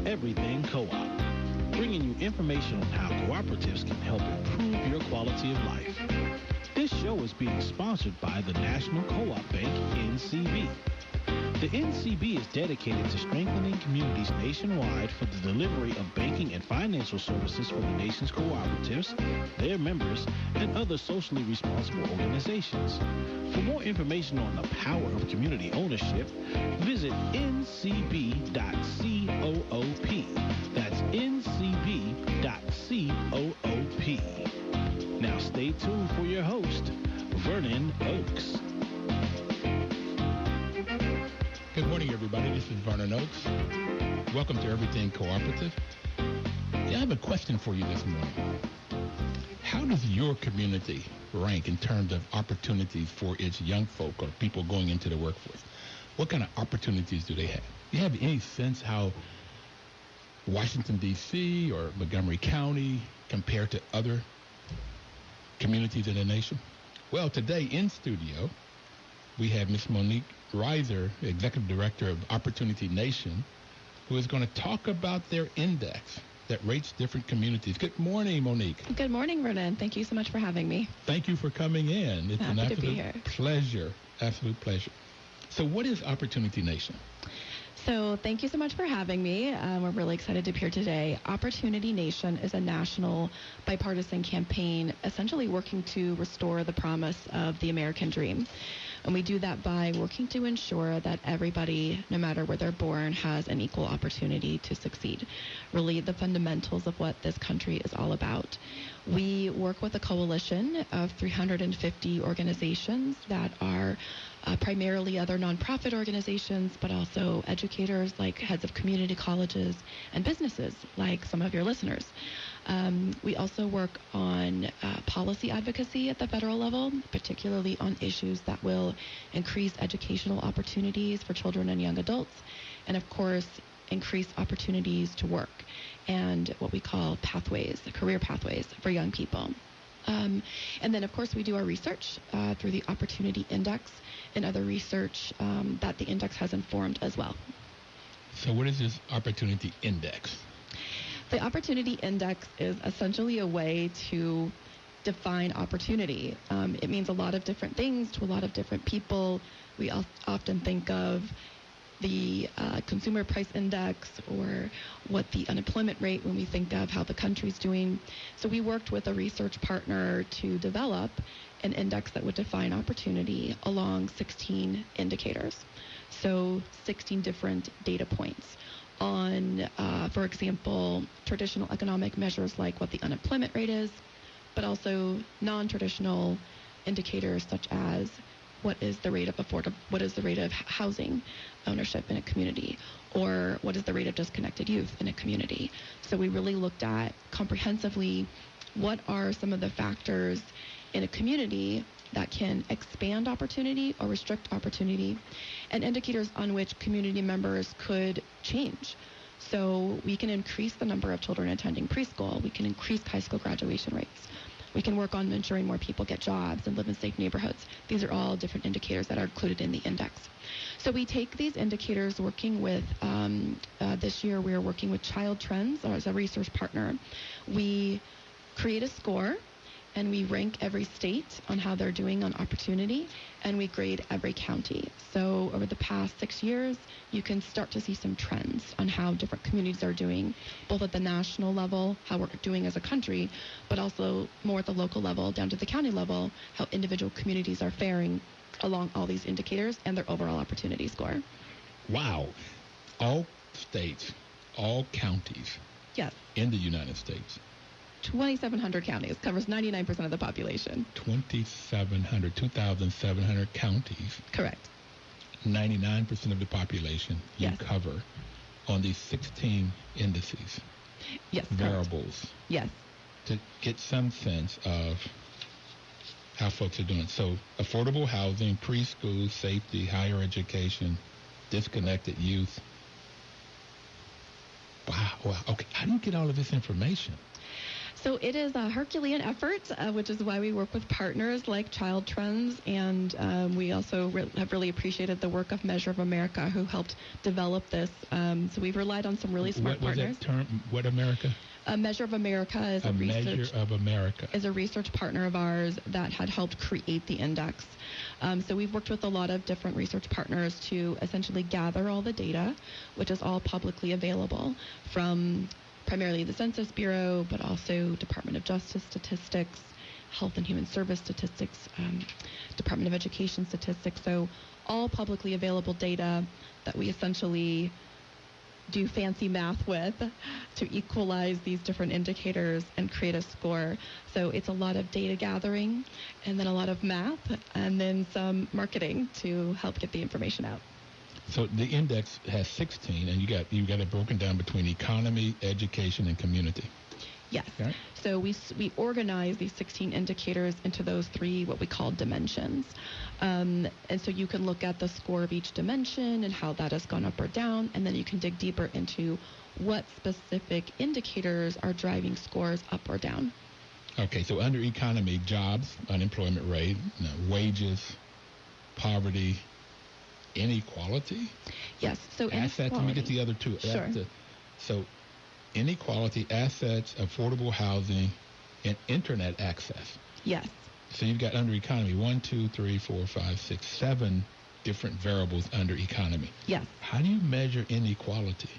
Everything Co-op, bringing you information on how cooperatives can help improve your quality of life. This show is being sponsored by the National Co-op Bank, NCB. The NCB is dedicated to strengthening communities nationwide for the delivery of banking and financial services for the nation's cooperatives, their members, and other socially responsible organizations. For more information on the power of community ownership, visit ncb.coop. That's ncb.coop. Now stay tuned for your host, Vernon Oakes. Good morning, everybody. This is Vernon Oakes. Welcome to Everything Cooperative. I have a question for you this morning. How does your community rank in terms of opportunities for its young folk or people going into the workforce? What kind of opportunities do they have? Do you have any sense how Washington, D.C. or Montgomery County compare to other communities in the nation? Well, today in studio, we have Miss Monique Rizer, Executive Director of Opportunity Nation, who is going to talk about their index that rates different communities. Good morning, Monique. Good morning, Vernon. Thank you so much for having me. Thank you for coming in. It's Happy an to be here. absolute pleasure. Absolute pleasure. So what is Opportunity Nation? So thank you so much for having me. We're really excited to be here today. Opportunity Nation is a national bipartisan campaign essentially working to restore the promise of the American dream. And we do that by working to ensure that everybody, no matter where they're born, has an equal opportunity to succeed. Really the fundamentals of what this country is all about. We work with a coalition of 350 organizations that are primarily other nonprofit organizations, but also educators like heads of community colleges and businesses like some of your listeners. We also work on policy advocacy at the federal level, particularly on issues that will increase educational opportunities for children and young adults, and of course, increase opportunities to work and what we call pathways, career pathways for young people. And then, of course, we do our research through the Opportunity Index and other research that the index has informed as well. So what is this Opportunity Index? The Opportunity Index is essentially a way to define opportunity. It means a lot of different things to a lot of different people. We often think of the consumer price index or what the unemployment rate when we think of how the country's doing. So we worked with a research partner to develop an index that would define opportunity along 16 indicators. So 16 different data points on, for example, traditional economic measures like what the unemployment rate is, but also non-traditional indicators such as what is the rate of housing ownership in a community, or what is the rate of disconnected youth in a community. So we really looked at comprehensively what are some of the factors in a community that can expand opportunity or restrict opportunity, and indicators on which community members could change. So we can increase the number of children attending preschool. We can increase high school graduation rates. We can work on ensuring more people get jobs and live in safe neighborhoods. These are all different indicators that are included in the index. So we take these indicators working with, this year we are working with Child Trends as a research partner. We create a score and we rank every state on how they're doing on opportunity, and we grade every county. So over the past 6 years, you can start to see some trends on how different communities are doing, both at the national level, how we're doing as a country, but also more at the local level, down to the county level, how individual communities are faring along all these indicators and their overall opportunity score. Wow. All states, all counties Yes. in the United States. 2,700 counties, covers 99% of the population. 2,700 counties. Correct. 99% of the population you Yes. cover on these 16 indices, Yes. variables, Correct. Yes. to get some sense of how folks are doing. So affordable housing, preschool, safety, higher education, disconnected youth. Wow. Okay. How do you get all of this information? So it is a Herculean effort, which is why we work with partners like Child Trends, and we also have really appreciated the work of Measure of America, who helped develop this. So we've relied on some really smart partners. What was that term? What America? Measure of America is a research partner of ours that had helped create the index. So we've worked with a lot of different research partners to essentially gather all the data, which is all publicly available from primarily the Census Bureau, but also Department of Justice statistics, Health and Human Service statistics, Department of Education statistics. So all publicly available data that we essentially do fancy math with to equalize these different indicators and create a score. So it's a lot of data gathering and then a lot of math and then some marketing to help get the information out. So the index has 16, and you got it broken down between economy, education, and community. Yes. Right. So we organize these 16 indicators into those three what we call dimensions. And so you can look at the score of each dimension and how that has gone up or down, and then you can dig deeper into what specific indicators are driving scores up or down. Okay, so under economy, jobs, unemployment rate, wages, poverty, inequality? Yes, so assets. Let me get the other two. Sure. So inequality, assets, affordable housing, and internet access. Yes. So you've got under economy 1, 2, 3, 4, 5, 6, 7 different variables under economy. Yes. How do you measure inequality?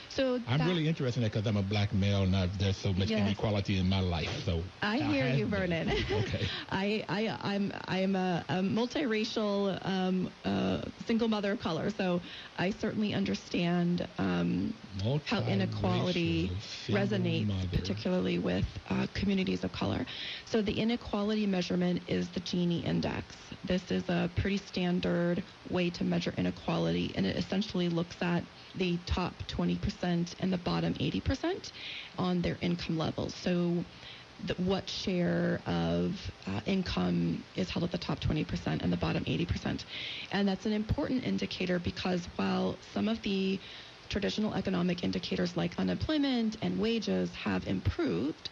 So I'm really interested in that because I'm a black male and there's so much inequality in my life. So I hear you, Vernon. Okay. I'm a multiracial single mother of color, so I certainly understand how inequality resonates, particularly with communities of color. So the inequality measurement is the Gini index. This is a pretty standard way to measure inequality, and it essentially looks at the top 20% and the bottom 80% on their income levels. So what share of income is held at the top 20% and the bottom 80%. And that's an important indicator because while some of the traditional economic indicators like unemployment and wages have improved,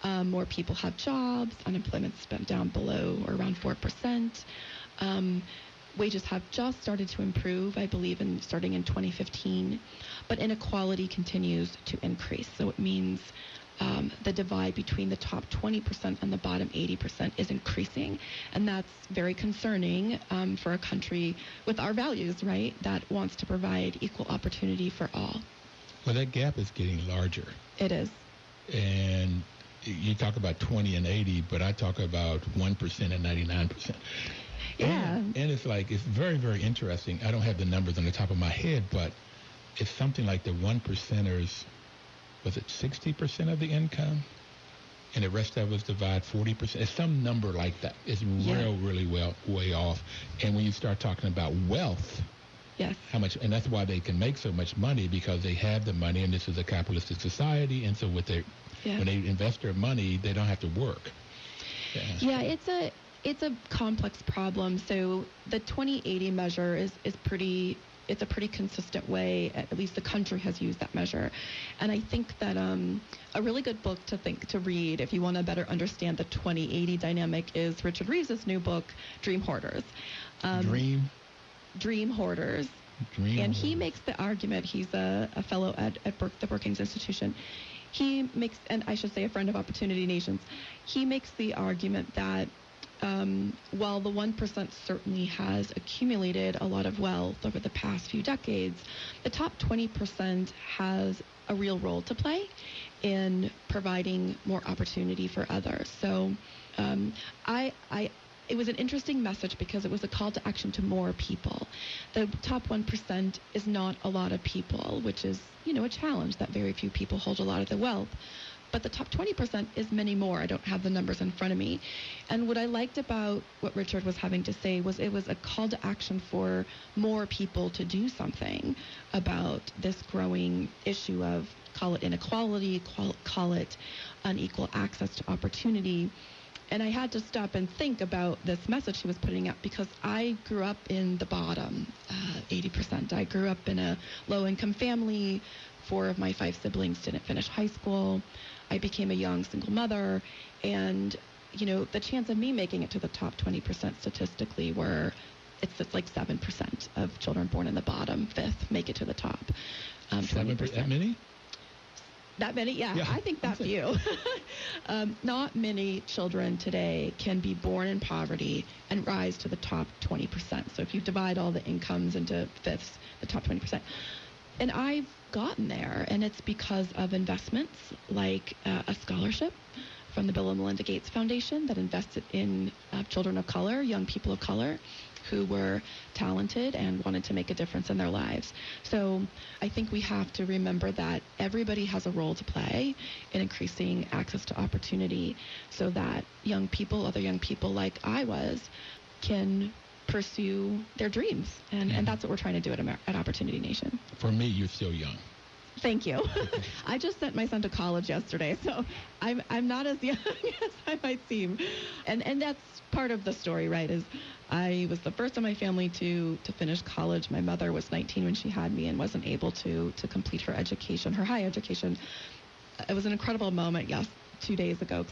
more people have jobs, unemployment's been down below or around 4%. Wages have just started to improve, I believe, starting in 2015, but inequality continues to increase. So it means the divide between the top 20% and the bottom 80% is increasing, and that's very concerning for a country with our values, right, that wants to provide equal opportunity for all. Well, that gap is getting larger. It is. And you talk about 20 and 80, but I talk about 1% and 99%. Yeah. And it's like, it's very, very interesting. I don't have the numbers on the top of my head, but it's something like the 1%ers, was it 60% of the income? And the rest of us divide 40%. It's some number like that. It's really way off. And when you start talking about wealth, yes, how much, and that's why they can make so much money, because they have the money, and this is a capitalistic society, and so when they invest their money, they don't have to work. Yeah, it's a complex problem. So the 2080 measure is it's a pretty consistent way, at least the country has used that measure. And I think that a really good book to read if you want to better understand the 2080 dynamic is Richard Rizer's new book, Dream Hoarders. Dream Hoarders. And he makes the argument, he's a fellow at the Brookings Institution. He makes, and I should say a friend of Opportunity Nations, he makes the argument that while the 1% certainly has accumulated a lot of wealth over the past few decades, the top 20% has a real role to play in providing more opportunity for others. So it was an interesting message because it was a call to action to more people. The top 1% is not a lot of people, which is, a challenge that very few people hold a lot of the wealth. But the top 20% is many more. I don't have the numbers in front of me. And what I liked about what Richard was having to say was it was a call to action for more people to do something about this growing issue of, call it inequality, call it unequal access to opportunity. And I had to stop and think about this message she was putting out, because I grew up in the bottom 80%. I grew up in a low-income family. 4 of my 5 siblings didn't finish high school. I became a young single mother. And, you know, the chance of me making it to the top 20% statistically it's like 7% of children born in the bottom fifth make it to the top. 7%? That many? That many? Yeah, I think that few. Not many children today can be born in poverty and rise to the top 20%. So if you divide all the incomes into fifths, the top 20%. And I've gotten there, and it's because of investments like a scholarship from the Bill and Melinda Gates Foundation that invested in children of color, young people of color, who were talented and wanted to make a difference in their lives. So I think we have to remember that everybody has a role to play in increasing access to opportunity, so that young people, other young people like I was, can pursue their dreams. And that's what we're trying to do at Opportunity Nation. For me, you're still young. Thank you. I just sent my son to college yesterday, so I'm not as young as I might seem. And that's part of the story, right, is I was the first in my family to finish college. My mother was 19 when she had me and wasn't able to complete her education, her high education. It was an incredible moment, 2 days ago,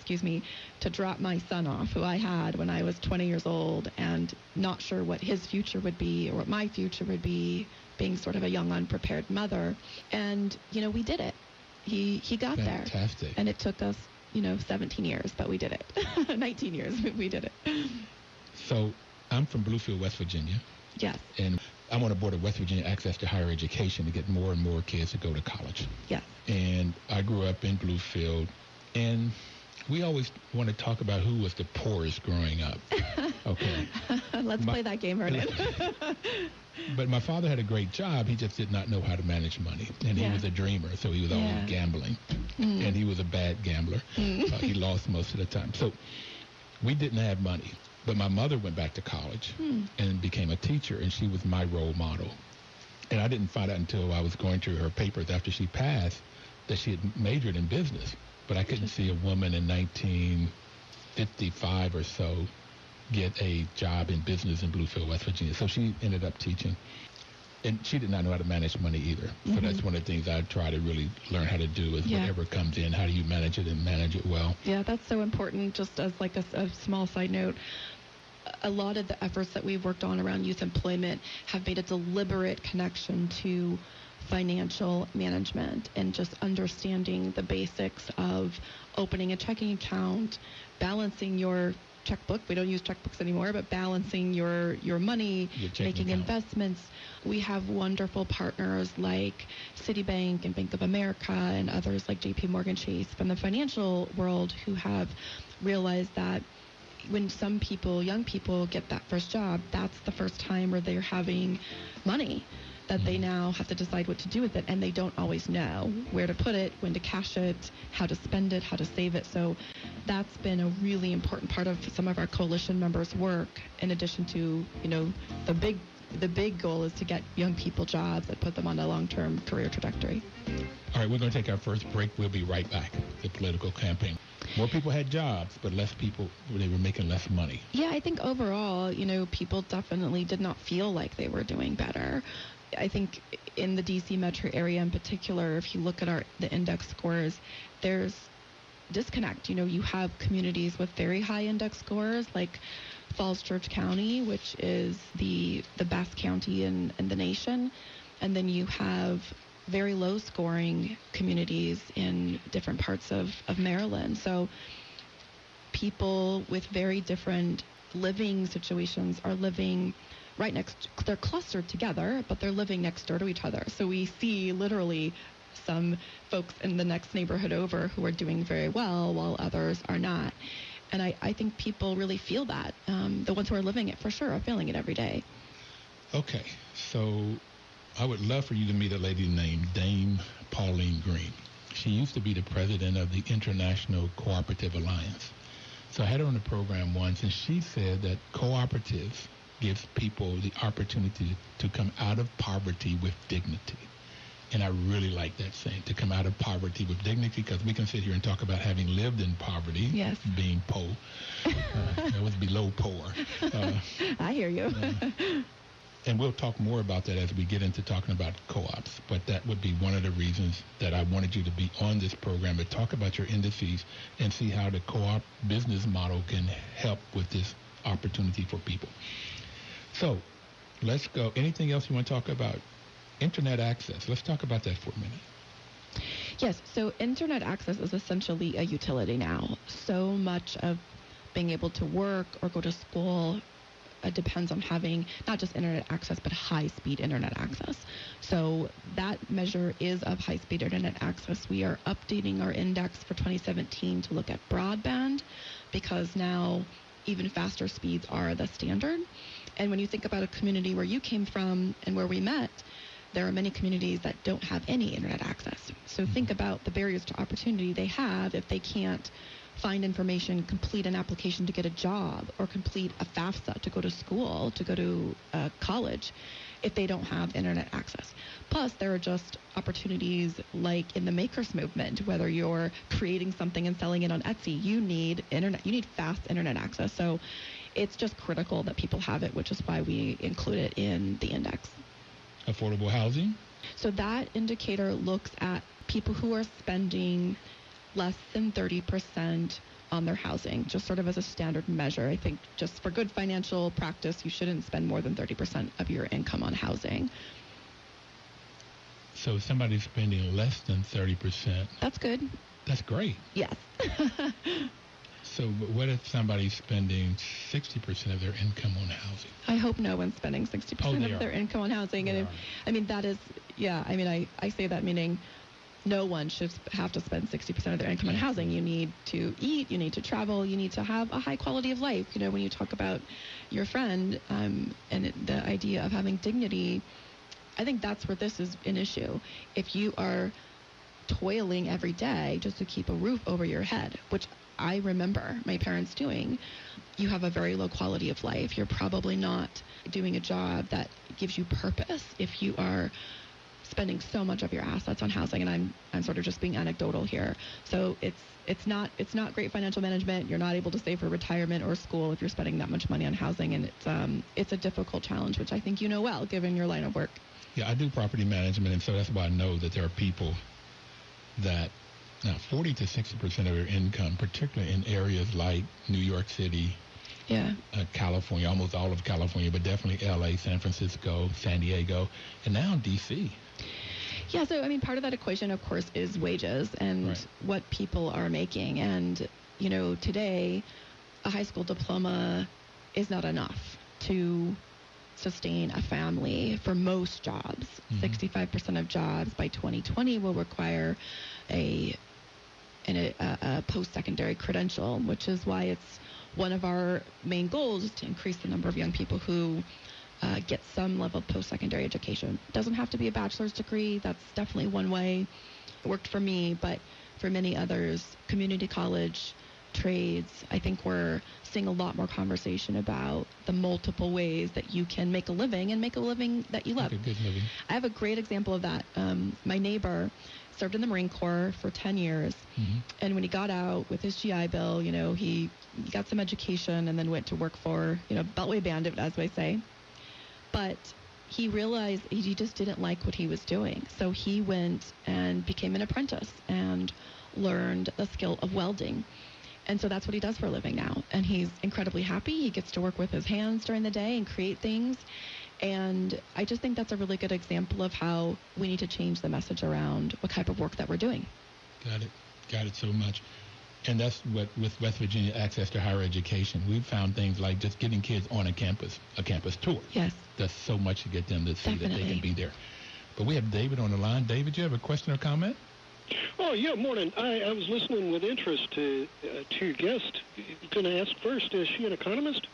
to drop my son off, who I had when I was 20 years old, and not sure what his future would be or what my future would be, being sort of a young, unprepared mother. And, you know, we did it. He got there. Fantastic. And it took us, 17 years, but we did it. 19 years, we did it. So I'm from Bluefield, West Virginia. Yes. And I'm on a board of West Virginia Access to Higher Education to get more and more kids to go to college. Yes. And I grew up in Bluefield, and we always want to talk about who was the poorest growing up. Okay. Let's play that game, Vernon. But my father had a great job. He just did not know how to manage money. And he was a dreamer, so he was always gambling. And he was a bad gambler. He lost most of the time. So we didn't have money. But my mother went back to college and became a teacher, and she was my role model. And I didn't find out until I was going through her papers after she passed that she had majored in business. But I couldn't see a woman in 1955 or so get a job in business in Bluefield, West Virginia. So she ended up teaching. And she did not know how to manage money either. So that's one of the things I try to really learn how to do is whatever comes in, how do you manage it and manage it well? Yeah, that's so important. Just as like a small side note, a lot of the efforts that we've worked on around youth employment have made a deliberate connection to financial management and just understanding the basics of opening a checking account, balancing your checkbook. We don't use checkbooks anymore, but balancing your money, making investments. We have wonderful partners like Citibank and Bank of America and others like JP Morgan Chase from the financial world who have realized that when some people, young people, get that first job, that's the first time where they're having money that they now have to decide what to do with it, and they don't always know where to put it, when to cash it, how to spend it, how to save it. So that's been a really important part of some of our coalition members' work, in addition to, the big goal is to get young people jobs that put them on a long-term career trajectory. All right, we're going to take our first break. We'll be right back. The political campaign. More people had jobs, but less people, they were making less money. Yeah, I think overall, people definitely did not feel like they were doing better. I think in the D.C. metro area in particular, if you look at the index scores, there's disconnect. You have communities with very high index scores like Falls Church County, which is the best county in the nation. And then you have very low scoring communities in different parts of Maryland. So people with very different living situations are living they're clustered together, but they're living next door to each other. So we see literally some folks in the next neighborhood over who are doing very well while others are not. And I think people really feel that. The ones who are living it for sure are feeling it every day. Okay, so I would love for you to meet a lady named Dame Pauline Green. She used to be the president of the International Cooperative Alliance. So I had her on the program once, and she said that cooperatives gives people the opportunity to come out of poverty with dignity. And I really like that saying, to come out of poverty with dignity, because we can sit here and talk about having lived in poverty, yes, being poor. It was below poor. I hear you. And we'll talk more about that as we get into talking about co-ops. But that would be one of the reasons that I wanted you to be on this program, to talk about your indices and see how the co-op business model can help with this opportunity for people. So let's go. Anything else you want to talk about? Internet access. Let's talk about that for a minute. Yes, so internet access is essentially a utility now. So much of being able to work or go to school depends on having not just internet access, but high-speed internet access. So that measure is of high-speed internet access. We are updating our index for 2017 to look at broadband, because now even faster speeds are the standard. And when you think about a community where you came from and where we met, there are many communities that don't have any internet access. So think about the barriers to opportunity they have if they can't find information, complete an application to get a job, or complete a FAFSA to go to school, to go to college, if they don't have internet access. Plus, there are just opportunities like in the makers movement, whether you're creating something and selling it on Etsy, you need fast internet access. So it's just critical that people have it, which is why we include it in the index. Affordable housing? So that indicator looks at people who are spending less than 30% on their housing, just sort of as a standard measure. I think just for good financial practice, you shouldn't spend more than 30% of your income on housing. So if somebody's spending less than 30%. That's good. That's great. Yes. So what if somebody's spending 60% of their income on housing? I hope no one's spending 60% of their income on housing. And I say that meaning no one should have to spend 60% of their income on housing. You need to eat, you need to travel, you need to have a high quality of life. You know, when you talk about your friend and the idea of having dignity, I think that's where this is an issue. If you are toiling every day just to keep a roof over your head, which I remember my parents doing, you have a very low quality of life. You're probably not doing a job that gives you purpose if you are spending so much of your assets on housing. And I'm sort of just being anecdotal here. So it's not great financial management. You're not able to save for retirement or school if you're spending that much money on housing. And it's a difficult challenge, which I think you know well, given your line of work. Yeah, I do property management, and so that's why I know that there are people that now 40 to 60% of their income, particularly in areas like New York City, California, almost all of California, but definitely LA, San Francisco, San Diego, and now DC. Yeah, so I mean, part of that equation, of course, is wages and what people are making. And, you know, today, a high school diploma is not enough to sustain a family for most jobs. 65% of jobs by 2020 will require a post-secondary credential, which is why it's one of our main goals is to increase the number of young people who get some level of post-secondary education. It doesn't have to be a bachelor's degree. That's definitely one way. It worked for me, but for many others, community college, trades, I think we're seeing a lot more conversation about the multiple ways that you can make a living and make a living that you love. Make a good living. I have a great example of that. My neighbor served in the Marine Corps for 10 years. And when he got out with his GI Bill, you know, he got some education and then went to work for, you know, Beltway Bandit, as we say. But he realized he just didn't like what he was doing. So he went and became an apprentice and learned the skill of welding. And so that's what he does for a living now. And he's incredibly happy. He gets to work with his hands during the day and create things. And I just think that's a really good example of how we need to change the message around what type of work that we're doing. Got it so much. And that's what, with West Virginia access to higher education, we've found things like just getting kids on a campus tour. Yes. Does so much to get them to see Definitely. that they can be there. But we have David on the line. David, you have a question or comment? Oh, yeah, morning. I was listening with interest to your guest. Going to ask first, is she an economist?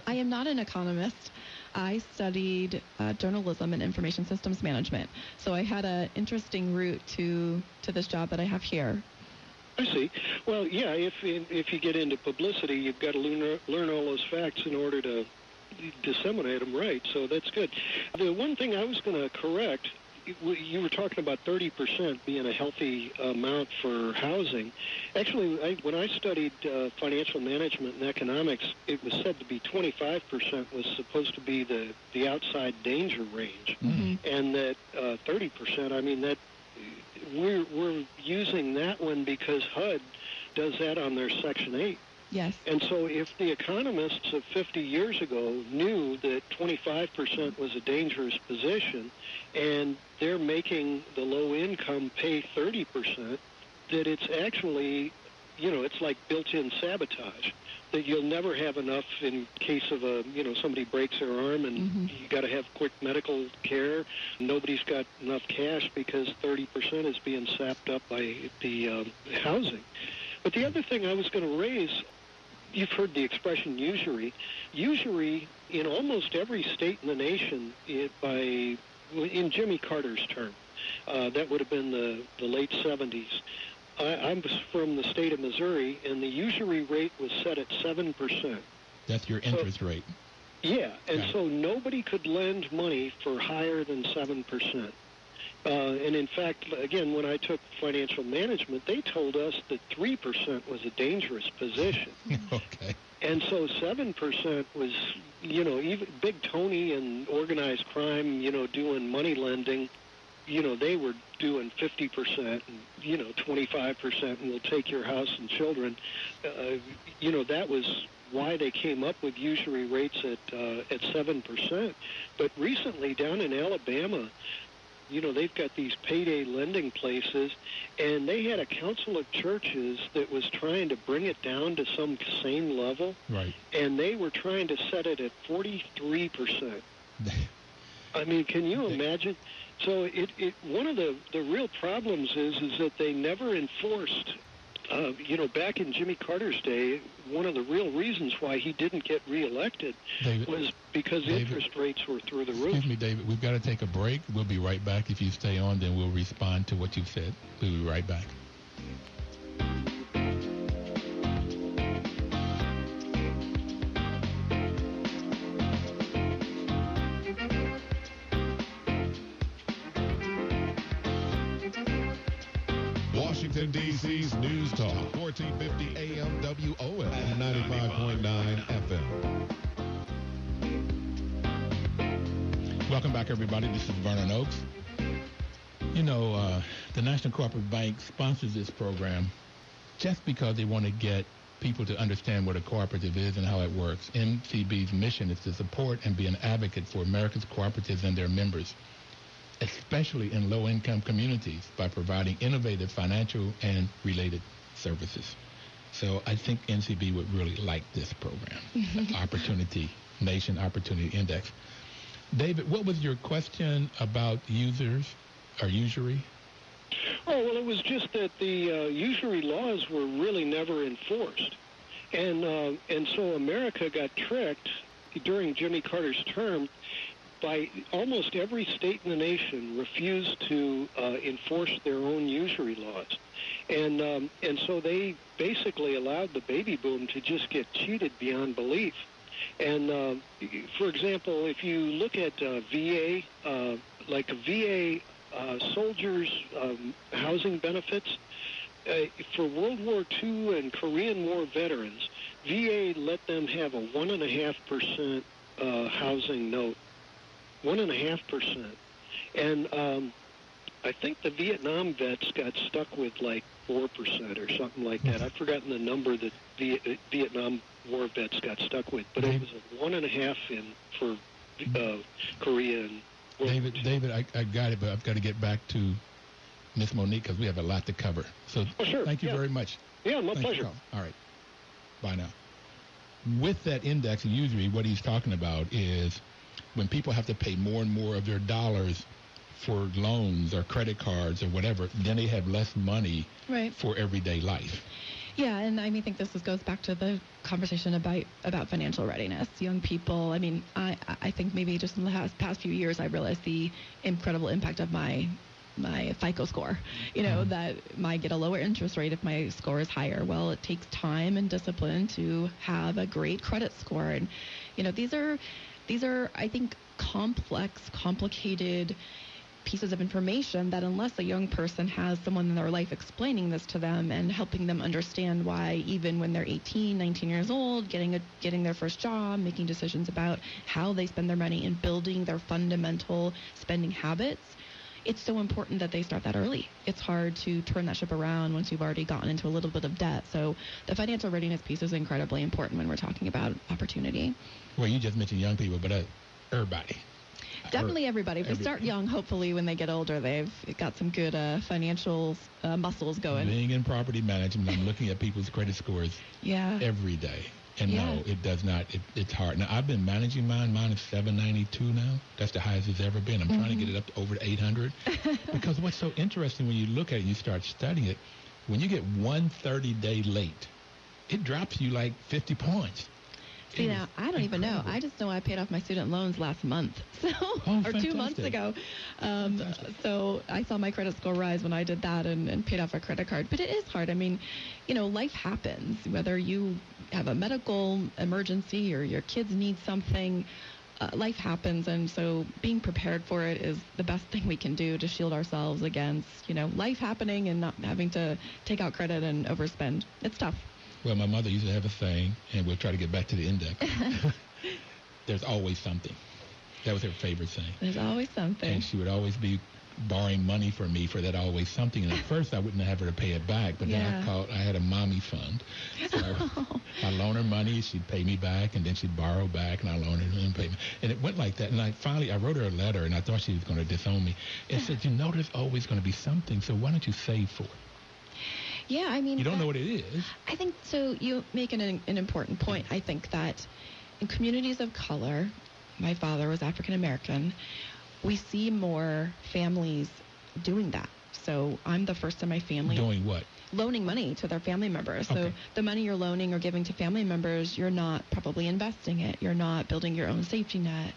I am not an economist. I studied journalism and information systems management. So I had an interesting route to this job that I have here. I see. Well, yeah, if you get into publicity, you've got to learn all those facts in order to disseminate them right. So that's good. The one thing I was going to correct, you were talking about 30% being a healthy amount for housing. Actually, when I studied financial management and economics, it was said to be 25% was supposed to be the outside danger range, and that 30%. I mean, that we're using that one because HUD does that on their Section 8. Yes. And so if the economists of 50 years ago knew that 25% was a dangerous position, and they're making the low income pay 30%, that it's actually, it's like built-in sabotage, that you'll never have enough in case of somebody breaks their arm and you got to have quick medical care. Nobody's got enough cash because 30% is being sapped up by the housing. But the other thing I was going to raise, you've heard the expression usury. Usury in almost every state in the nation in Jimmy Carter's term, that would have been the late 70s. I'm from the state of Missouri, and the usury rate was set at 7%. That's your interest rate. Yeah, and so nobody could lend money for higher than 7%. And in fact, again, when I took financial management, they told us that 3% was a dangerous position. Okay. And so 7% was, even Big Tony and organized crime, doing money lending, they were doing 50% and, 25%, and we'll take your house and children. That was why they came up with usury rates at 7%. But recently down in Alabama, they've got these payday lending places, and they had a council of churches that was trying to bring it down to some sane level. Right. And they were trying to set it at 43%. I mean, can you imagine? So one of the real problems is that they never enforced. Back in Jimmy Carter's day, one of the real reasons why he didn't get reelected was because interest rates were through the roof. Excuse me, David. We've got to take a break. We'll be right back. If you stay on, then we'll respond to what you've said. We'll be right back. Washington, D.C.'s News Talk, 1450 AM WOL and 95.9 FM. Welcome back, everybody. This is Vernon Oakes. The National Cooperative Bank sponsors this program just because they want to get people to understand what a cooperative is and how it works. NCB's mission is to support and be an advocate for America's cooperatives and their members, especially in low-income communities, by providing innovative financial and related services. So I think NCB would really like this program, Nation Opportunity Index. David, what was your question about users or usury? Oh, well, it was just that the usury laws were really never enforced. And so America got tricked during Jimmy Carter's term by almost every state in the nation refused to enforce their own usury laws. And so they basically allowed the baby boom to just get cheated beyond belief. And, for example, if you look at VA, like VA soldiers' housing benefits, for World War II and Korean War veterans, VA let them have a 1.5% housing note. 1.5%. And I think the Vietnam vets got stuck with like 4% or something like that. I've forgotten the number that the Vietnam War vets got stuck with, but it was a 1.5 for Korea and World David, I got it, but I've got to get back to Miss Monique because we have a lot to cover. So thank you very much. Yeah, my pleasure. All right. Bye now. With that index, and usually what he's talking about is when people have to pay more and more of their dollars for loans or credit cards or whatever, then they have less money for everyday life. Yeah, and I think this goes back to the conversation about financial readiness. Young people, I think maybe just in the past few years, I've realized the incredible impact of my FICO score, that might get a lower interest rate if my score is higher. Well, it takes time and discipline to have a great credit score. And, these are, I think, complicated pieces of information that unless a young person has someone in their life explaining this to them and helping them understand why even when they're 18, 19 years old, getting their first job, making decisions about how they spend their money and building their fundamental spending habits, it's so important that they start that early. It's hard to turn that ship around once you've already gotten into a little bit of debt. So the financial readiness piece is incredibly important when we're talking about opportunity. Well, you just mentioned young people, but everybody. Definitely everybody. If they start young, hopefully when they get older, they've got some good financial muscles going. Being in property management, I'm looking at people's credit scores every day. And no, it does not. It's hard. Now, I've been managing mine. Mine is 792 now. That's the highest it's ever been. I'm trying to get it up to over 800. Because what's so interesting when you look at it and you start studying it, when you get 130-day late, it drops you like 50 points. See, now, I don't even know. I just know I paid off my student loans last month, or 2 months ago. So I saw my credit score rise when I did that and paid off a credit card. But it is hard. I mean, life happens. Whether you have a medical emergency or your kids need something, life happens. And so being prepared for it is the best thing we can do to shield ourselves against, life happening and not having to take out credit and overspend. It's tough. Well, my mother used to have a saying, and we'll try to get back to the index. There's always something. That was her favorite saying. There's always something. And she would always be borrowing money from me for that always something. And at first, I wouldn't have her to pay it back, but then I had a mommy fund. So I loan her money, she'd pay me back, and then she'd borrow back, and I loan her and pay me. And it went like that. And I wrote her a letter, and I thought she was going to disown me. And said, there's always going to be something, so why don't you save for it? Yeah, I mean... You don't know what it is. I think, so you make an important point. I think that in communities of color, my father was African American, we see more families doing that. So I'm the first in my family. Doing what? Loaning money to their family members. So the money you're loaning or giving to family members, you're not probably investing it. You're not building your own safety net.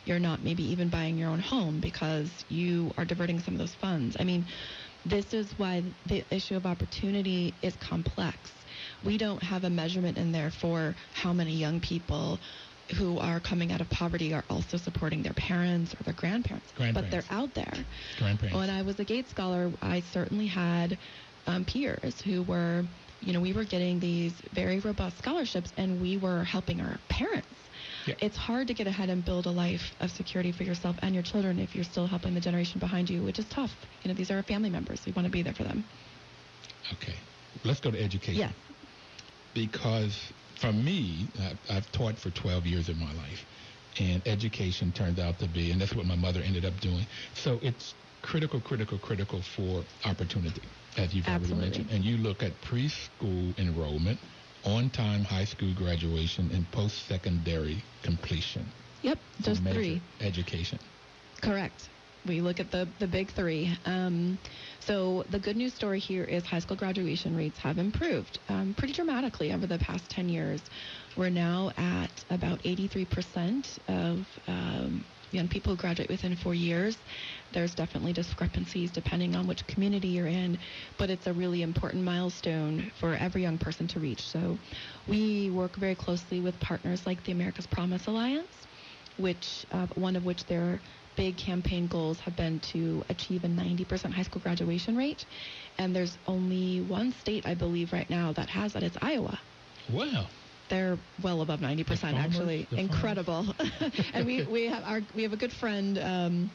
You're not maybe even buying your own home because you are diverting some of those funds. I mean... This is why the issue of opportunity is complex. We don't have a measurement in there for how many young people who are coming out of poverty are also supporting their parents or their grandparents. But they're out there. When I was a Gates Scholar, I certainly had peers who were, we were getting these very robust scholarships, and we were helping our parents. Yeah. It's hard to get ahead and build a life of security for yourself and your children if you're still helping the generation behind you, which is tough. These are family members. We want to be there for them. Okay. Let's go to education. Yes. Because for me, I've taught for 12 years of my life, and education turned out to be, and that's what my mother ended up doing. So it's critical for opportunity, as you've already mentioned. And you look at preschool enrollment, on-time high school graduation, and post-secondary completion. Yep, those three. Education. Correct. We look at the big three. So the good news story here is high school graduation rates have improved pretty dramatically over the past 10 years. We're now at about 83% of young people who graduate within 4 years. There's definitely discrepancies depending on which community you're in, but it's a really important milestone for every young person to reach. So we work very closely with partners like the America's Promise Alliance, which one of which their big campaign goals have been to achieve a 90% high school graduation rate. And there's only one state, I believe, right now that has that. It's Iowa. Wow. They're well above 90%, actually. Incredible. And we have a good friend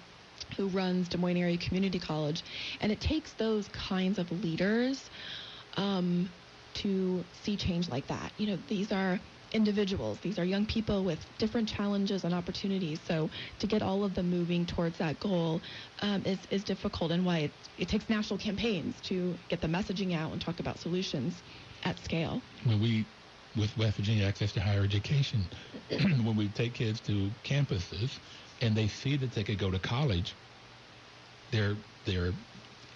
who runs Des Moines Area Community College, and it takes those kinds of leaders to see change like that. These are individuals. These are young people with different challenges and opportunities. So to get all of them moving towards that goal is difficult, and why it takes national campaigns to get the messaging out and talk about solutions at scale. With West Virginia Access to Higher Education, when we take kids to campuses and they see that they could go to college, their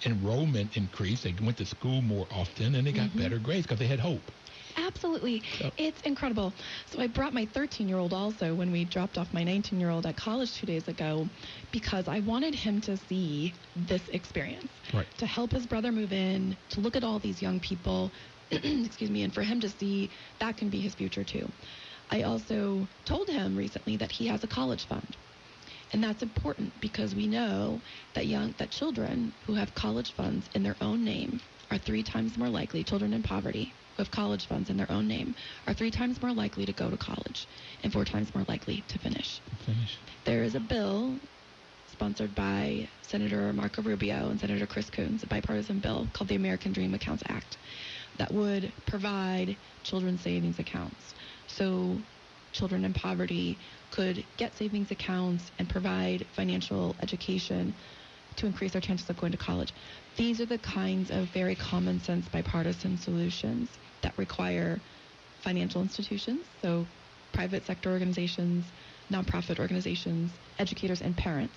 enrollment increased. They went to school more often, and they got better grades because they had hope. Absolutely. It's incredible. So I brought my 13-year-old also when we dropped off my 19-year-old at college 2 days ago, because I wanted him to see this experience, to help his brother move in, to look at all these young people, excuse me, and for him to see that can be his future too. I also told him recently that he has a college fund. And that's important because we know that children who have college funds in their own name are 3 times more likely, children in poverty who have college funds in their own name, are 3 times more likely to go to college and 4 times more likely to finish. There is a bill sponsored by Senator Marco Rubio and Senator Chris Coons, a bipartisan bill called the American Dream Accounts Act, that would provide children's savings accounts. So children in poverty could get savings accounts and provide financial education to increase their chances of going to college. These are the kinds of very common sense bipartisan solutions that require financial institutions, so private sector organizations, nonprofit organizations, educators, and parents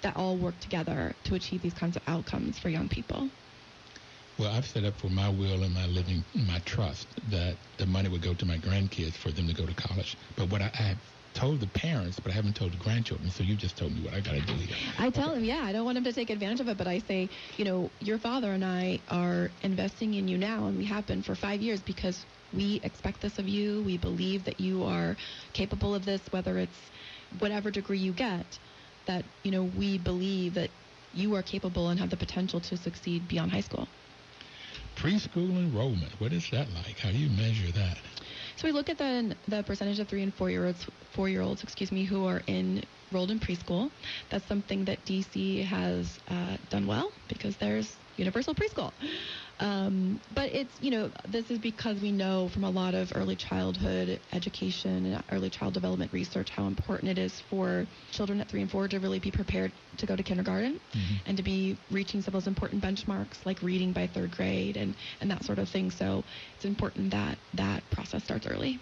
that all work together to achieve these kinds of outcomes for young people. Well, I've set up for my will and my living, my trust, that the money would go to my grandkids for them to go to college. But what I have told the parents, but I haven't told the grandchildren, so you just told me what I got to do here. I tell them, I don't want them to take advantage of it, but I say, your father and I are investing in you now, and we have been for 5 years because we expect this of you. We believe that you are capable of this, whether it's whatever degree you get, that, we believe that you are capable and have the potential to succeed beyond high school. Preschool enrollment, what is that like? How do you measure that? So we look at the percentage of 3 and 4-year-olds, who are enrolled in preschool. That's something that D.C. has done well because there's universal preschool. But it's, this is because we know from a lot of early childhood education and early child development research how important it is for children at 3 and 4 to really be prepared to go to kindergarten and to be reaching some of those important benchmarks like reading by 3rd grade and that sort of thing. So it's important that that process starts early.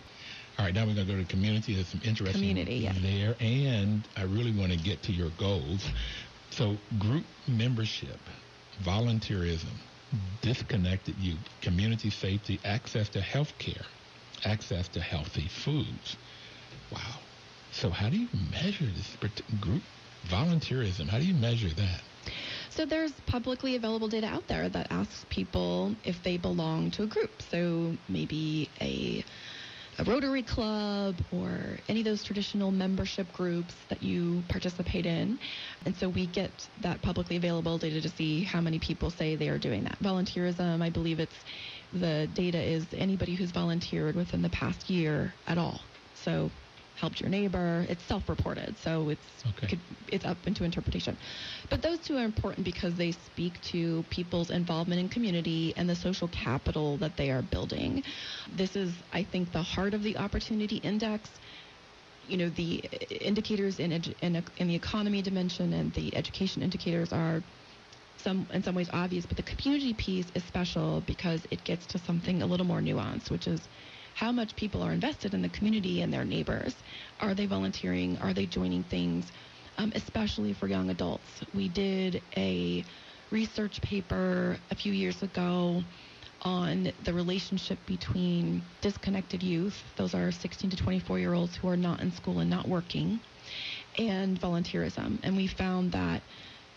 All right, now we're going to go to community. There's some interesting there, and I really want to get to your goals. So group membership, volunteerism, disconnected youth, community safety, access to health care, access to healthy foods. Wow. So how do you measure this group volunteerism? How do you measure that? So there's publicly available data out there that asks people if they belong to a group. So maybe a Rotary Club or any of those traditional membership groups that you participate in. And so we get that publicly available data to see how many people say they are doing that. Volunteerism, I believe the data is anybody who's volunteered within the past year at all. So helped your neighbor, it's self-reported, so it's up into interpretation. But those two are important because they speak to people's involvement in community and the social capital that they are building. This is, I think, the heart of the Opportunity Index. The indicators in the economy dimension and the education indicators are in some ways obvious, but the community piece is special because it gets to something a little more nuanced, which is how much people are invested in the community and their neighbors. Are they volunteering? Are they joining things? Especially for young adults. We did a research paper a few years ago on the relationship between disconnected youth, those are 16 to 24-year-olds who are not in school and not working, and volunteerism. And we found that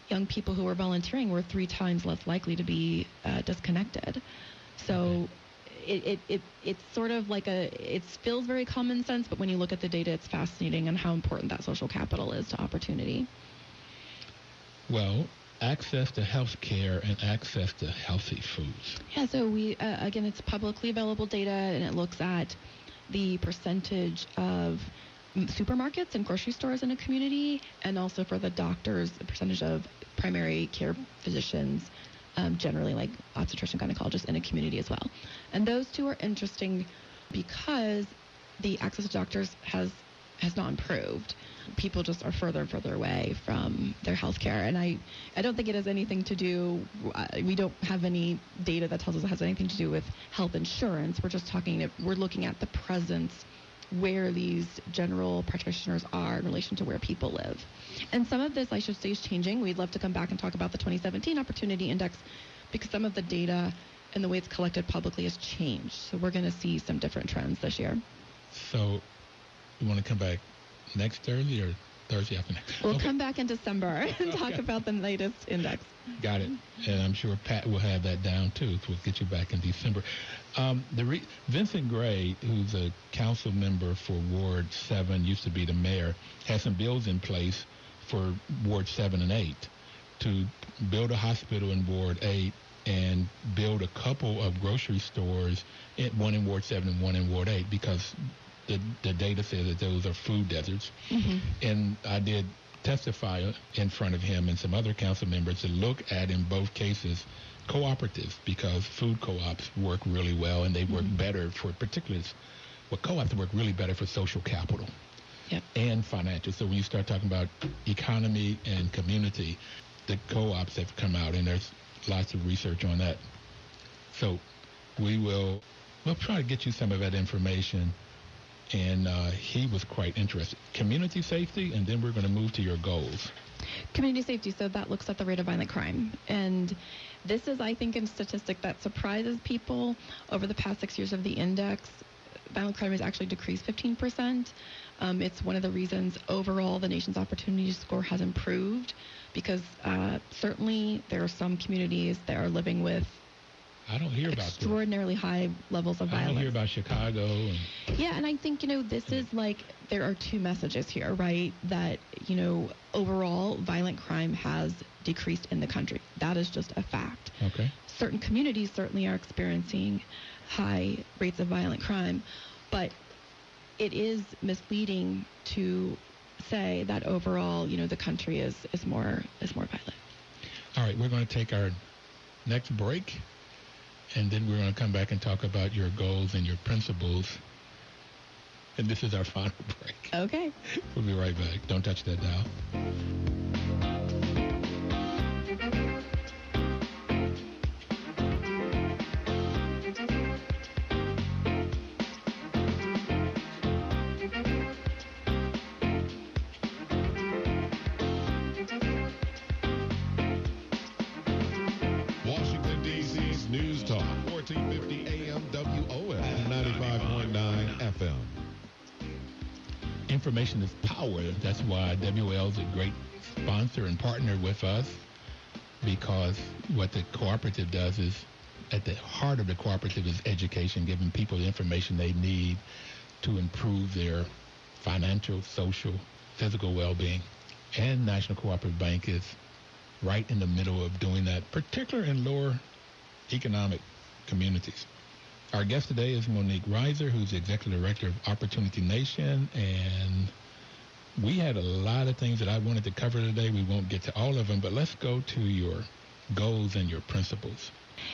young people who were volunteering were 3 times less likely to be disconnected. So it's sort of like it feels very common sense, but when you look at the data, it's fascinating on how important that social capital is to opportunity. Well, access to health care and access to healthy foods. Yeah, so we, again, it's publicly available data, and it looks at the percentage of supermarkets and grocery stores in a community, and also for the doctors, the percentage of primary care physicians, generally like obstetrician gynecologists in a community as well. And those two are interesting because the access to doctors has not improved. People just are further and further away from their health care. And I don't think it has anything to do, we don't have any data that tells us it has anything to do with health insurance. We're looking at the presence where these general practitioners are in relation to where people live. And some of this, I should say, is changing. We'd love to come back and talk about the 2017 Opportunity Index because some of the data and the way it's collected publicly has changed. So we're going to see some different trends this year. So you want to come back next Thursday or Thursday after next? We'll come back in December and talk about the latest index. Got it. And I'm sure Pat will have that down too, so we'll get you back in December. Vincent Gray, who's a council member for Ward 7, used to be the mayor, has some bills in place for Ward 7 and 8 to build a hospital in Ward 8 and build a couple of grocery stores, one in Ward 7 and one in Ward 8, because the data says that those are food deserts. Mm-hmm. And I did testify in front of him and some other council members to look at, in both cases, cooperatives, because food co-ops work really well, and they work better for particularly, co-ops work really better for social capital. Yep. And financial. So when you start talking about economy and community, the co-ops have come out, and there's lots of research on that. So we'll try to get you some of that information. And he was quite interested. Community safety, and then we're going to move to your goals. Community safety, so that looks at the rate of violent crime. And this is, I think, a statistic that surprises people. Over the past 6 years of the index, violent crime has actually decreased 15%. It's one of the reasons overall the nation's opportunity score has improved, because certainly there are some communities that are living with I don't hear about extraordinarily high levels of violence. I don't hear about Chicago. Yeah, and I think, this is there are two messages here, right? That, overall violent crime has decreased in the country. That is just a fact. Okay. Certain communities certainly are experiencing high rates of violent crime, but it is misleading to say that overall, the country is more violent. All right, we're going to take our next break. And then we're going to come back and talk about your goals and your principles. And this is our final break. Okay. We'll be right back. Don't touch that dial. News Talk, 1450 AM WOS and 95.9 FM. Information is power. That's why WL is a great sponsor and partner with us, because what the cooperative does is, at the heart of the cooperative is education, giving people the information they need to improve their financial, social, physical well-being. And National Cooperative Bank is right in the middle of doing that, particularly in lower economic communities. Our guest today is Monique Rizer, who's the Executive Director of Opportunity Nation, and we had a lot of things that I wanted to cover today. We won't get to all of them, but let's go to your goals and your principles.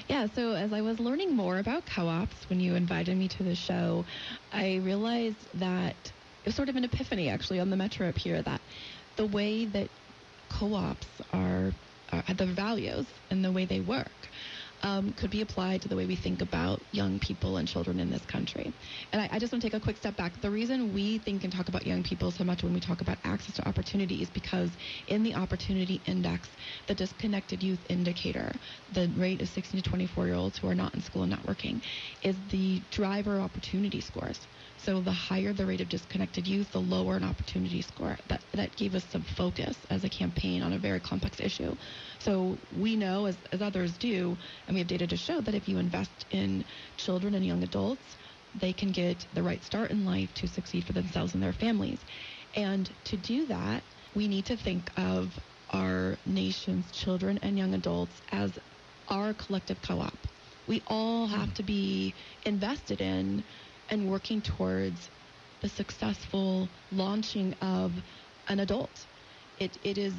Yeah, so as I was learning more about co-ops when you invited me to the show, I realized that it was sort of an epiphany, actually, on the Metro up here, that the way that co-ops are the values and the way they work could be applied to the way we think about young people and children in this country. And I just want to take a quick step back. The reason we think and talk about young people so much when we talk about access to opportunity is because in the Opportunity Index, the disconnected youth indicator, the rate of 16 to 24-year-olds who are not in school and not working, is the driver opportunity scores. So the higher the rate of disconnected youth, the lower an opportunity score. That gave us some focus as a campaign on a very complex issue. So we know, as others do, and we have data to show that if you invest in children and young adults, they can get the right start in life to succeed for themselves and their families. And to do that, we need to think of our nation's children and young adults as our collective co-op. We all have to be invested in and working towards the successful launching of an adult. It is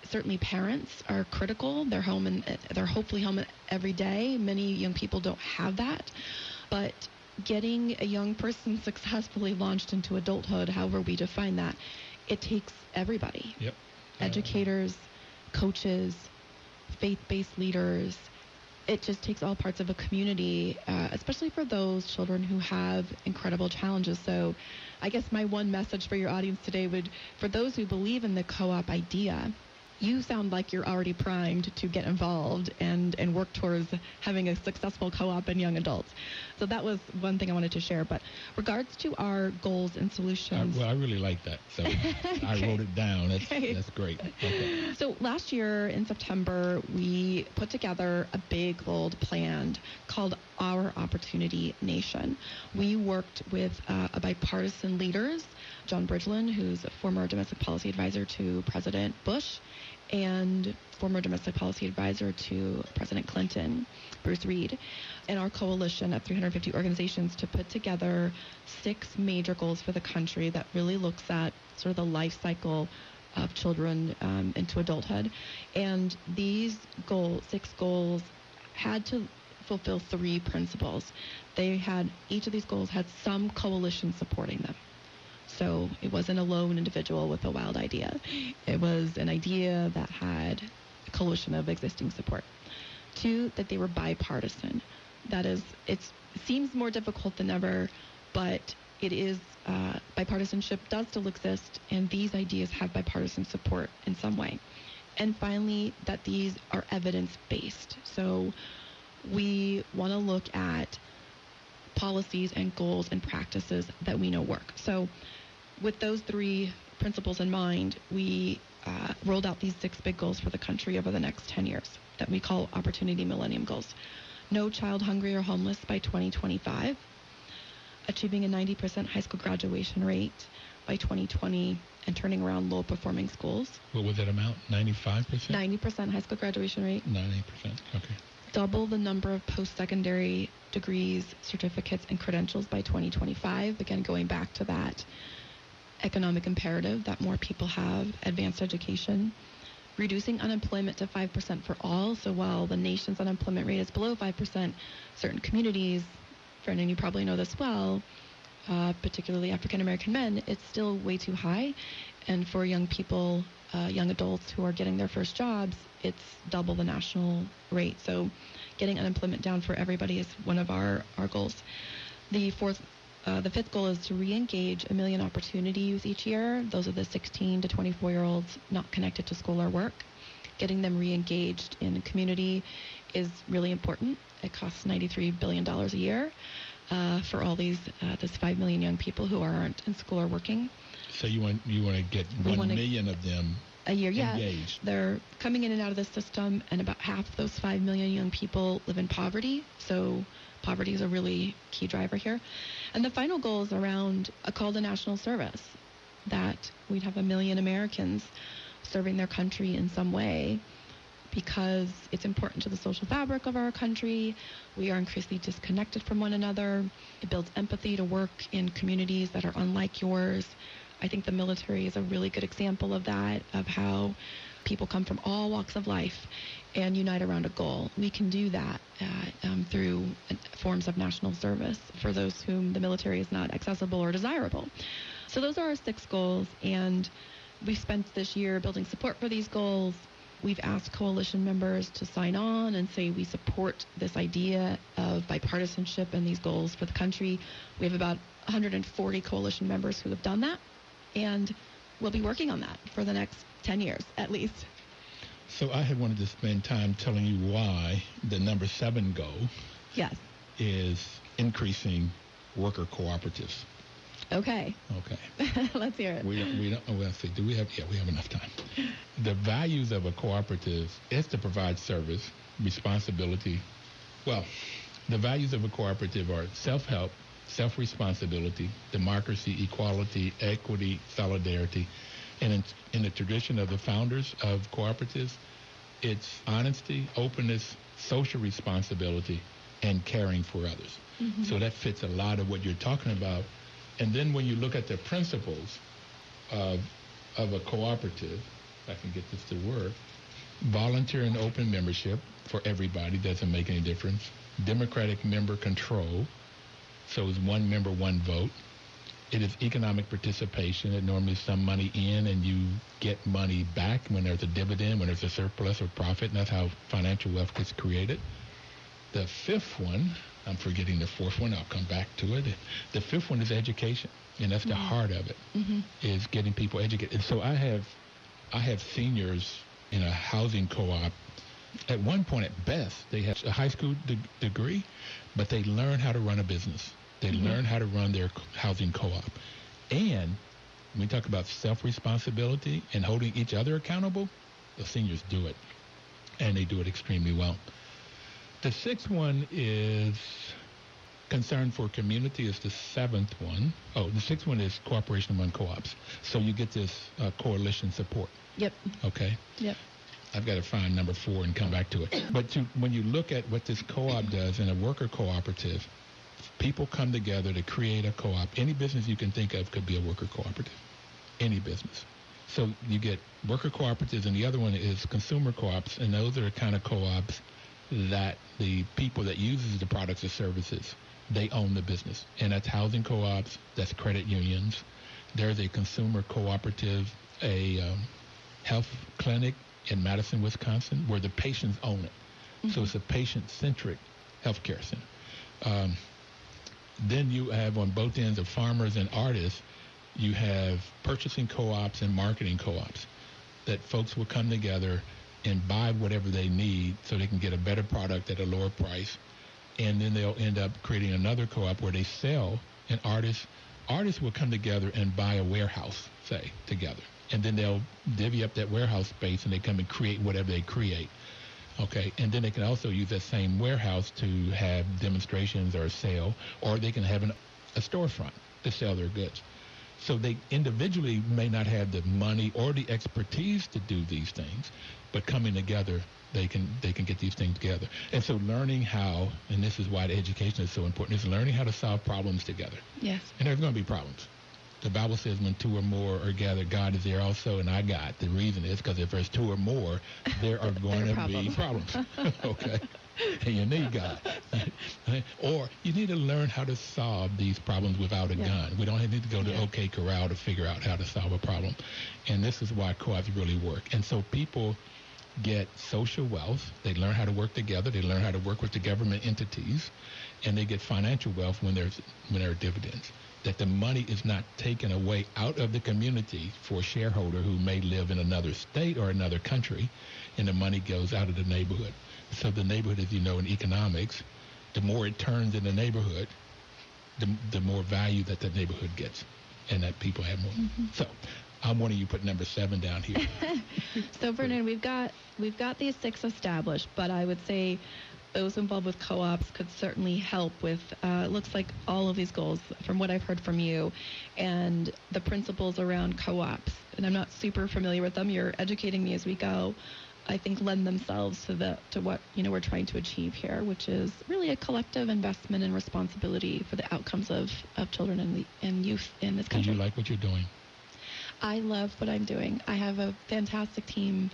certainly, parents are critical. They're home and they're hopefully home every day. Many young people don't have that, but getting a young person successfully launched into adulthood, however we define that, it takes everybody. Yep. Educators, coaches, faith-based leaders. It just takes all parts of a community, especially for those children who have incredible challenges. So I guess my one message for your audience today would, for those who believe in the co-op idea, you sound like you're already primed to get involved and work towards having a successful co-op in young adults. So that was one thing I wanted to share. But regards to our goals and solutions. I really like that. So Okay. I wrote it down. That's great. Okay. So last year in September, we put together a big, bold plan called Our Opportunity Nation. We worked with a bipartisan leaders, John Bridgeland, who's a former domestic policy advisor to President Bush, and former domestic policy advisor to President Clinton, Bruce Reed, and our coalition of 350 organizations to put together 6 major goals for the country that really looks at sort of the life cycle of children into adulthood. And these 6 goals, had to fulfill 3 principles. Each of these goals had some coalition supporting them. So it wasn't a lone individual with a wild idea. It was an idea that had a coalition of existing support. 2, that they were bipartisan. That is, it seems more difficult than ever, but it is, bipartisanship does still exist, and these ideas have bipartisan support in some way. And finally, that these are evidence-based. So we want to look at policies and goals and practices that we know work. So with those 3 principles in mind, we rolled out these 6 big goals for the country over the next 10 years that we call Opportunity Millennium Goals. No child hungry or homeless by 2025, achieving a 90% high school graduation rate by 2020, and turning around low-performing schools. What was that amount? 95%? 90% high school graduation rate. 90%, okay. Double the number of post-secondary degrees, certificates, and credentials by 2025. Again, going back to that economic imperative that more people have advanced education. Reducing unemployment to 5% for all. So while the nation's unemployment rate is below 5%, certain communities, Vernon, you probably know this well, particularly African-American men, it's still way too high. And for young people, young adults who are getting their first jobs, it's double the national rate. So getting unemployment down for everybody is one of our goals. The 5th goal is to re-engage 1 million opportunity youth each year. Those are the 16 to 24-year-olds not connected to school or work. Getting them re-engaged in the community is really important. It costs $93 billion a year for all this 5 million young people who aren't in school or working. So you want to get 1 million of them a year, engaged. They're coming in and out of the system, and about half of those 5 million young people live in poverty. So poverty is a really key driver here. And the final goal is around a call to national service, that we'd have 1 million Americans serving their country in some way, because it's important to the social fabric of our country. We are increasingly disconnected from one another. It builds empathy to work in communities that are unlike yours. I think the military is a really good example of that, of how people come from all walks of life and unite around a goal. We can do that through forms of national service for those whom the military is not accessible or desirable. So those are our 6 goals, and we've spent this year building support for these goals. We've asked coalition members to sign on and say we support this idea of bipartisanship and these goals for the country. We have about 140 coalition members who have done that, and we'll be working on that for the next 10 years at least. So I had wanted to spend time telling you why the number 7 goal Yes. is increasing worker cooperatives. Okay. Okay. Let's hear it. We don't. Oh, let's see. We have enough time. The values of a cooperative is to provide service, responsibility. Well, the values of a cooperative are self-help, self-responsibility, democracy, equality, equity, solidarity. And in the tradition of the founders of cooperatives, it's honesty, openness, social responsibility, and caring for others. Mm-hmm. So that fits a lot of what you're talking about. And then when you look at the principles of a cooperative, if I can get this to work, volunteer and open membership for everybody, doesn't make any difference. Democratic member control, so it's 1 member, 1 vote. It is economic participation. It normally is some money in and you get money back when there's a dividend, when there's a surplus or profit, and that's how financial wealth gets created. The 5th one, I'm forgetting the 4th one, I'll come back to it. The 5th one is education, and that's the heart of it, is getting people educated. And so I have seniors in a housing co-op, at one point at best, they have a high school degree, but they learn how to run a business. They learn how to run their housing co-op. And when we talk about self-responsibility and holding each other accountable, the seniors do it, and they do it extremely well. The sixth one is concern for community is the seventh one. Oh, the sixth one is cooperation among co-ops. So you get this coalition support. Yep. Okay? Yep. I've got to find number 4 and come back to it. But when you look at what this co-op does in a worker cooperative, people come together to create a co-op. Any business you can think of could be a worker cooperative. Any business. So you get worker cooperatives, and the other one is consumer co-ops, and those are the kind of co-ops that the people that uses the products or services, they own the business. And that's housing co-ops, that's credit unions. There's a consumer cooperative, a health clinic in Madison, Wisconsin, where the patients own it. So it's a patient-centric healthcare center. Then you have on both ends of farmers and artists, you have purchasing co-ops and marketing co-ops that folks will come together and buy whatever they need so they can get a better product at a lower price. And then they'll end up creating another co-op where they sell, and artists will come together and buy a warehouse, say, together. And then they'll divvy up that warehouse space and they come and create whatever they create. Okay, and then they can also use that same warehouse to have demonstrations or a sale, or they can have a storefront to sell their goods. So they individually may not have the money or the expertise to do these things, but coming together, they can get these things together. And so learning how, and this is why the education is so important, is learning how to solve problems together. Yes. And there's going to be problems. The Bible says when 2 or more are gathered, God is there also, and I got. The reason is because if there's 2 or more, there are going to be problems. Okay? And you need God. Or you need to learn how to solve these problems without a gun. We don't need to go to OK Corral to figure out how to solve a problem. And this is why co-ops really work. And so people get social wealth. They learn how to work together. They learn how to work with the government entities. And they get financial wealth when there are dividends. That the money is not taken away out of the community for a shareholder who may live in another state or another country, and the money goes out of the neighborhood. So the neighborhood, as you know, in economics, the more it turns in the neighborhood, the more value that the neighborhood gets, and that people have more. So I'm wanting you to put number 7 down here. So, Vernon, we've got these 6 established, but I would say those involved with co-ops could certainly help with, it looks like all of these goals, from what I've heard from you, and the principles around co-ops. And I'm not super familiar with them. You're educating me as we go. I think lend themselves to what we're trying to achieve here, which is really a collective investment and responsibility for the outcomes of children and youth in this country. Do you like what you're doing? I love what I'm doing. I have a fantastic team,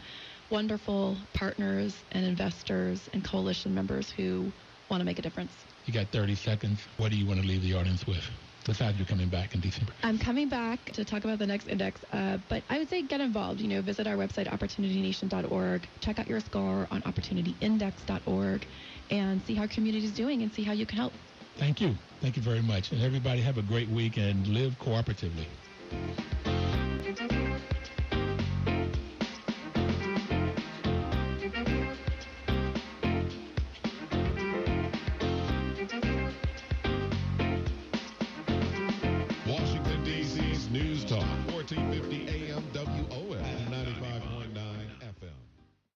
wonderful partners and investors and coalition members who want to make a difference. You got 30 seconds. What do you want to leave the audience with, besides you coming back in December? I'm coming back to talk about the next index, but I would say get involved. Visit our website, opportunitynation.org. Check out your score on opportunityindex.org and see how community is doing and see how you can help. Thank you. Thank you very much. And everybody have a great week and live cooperatively.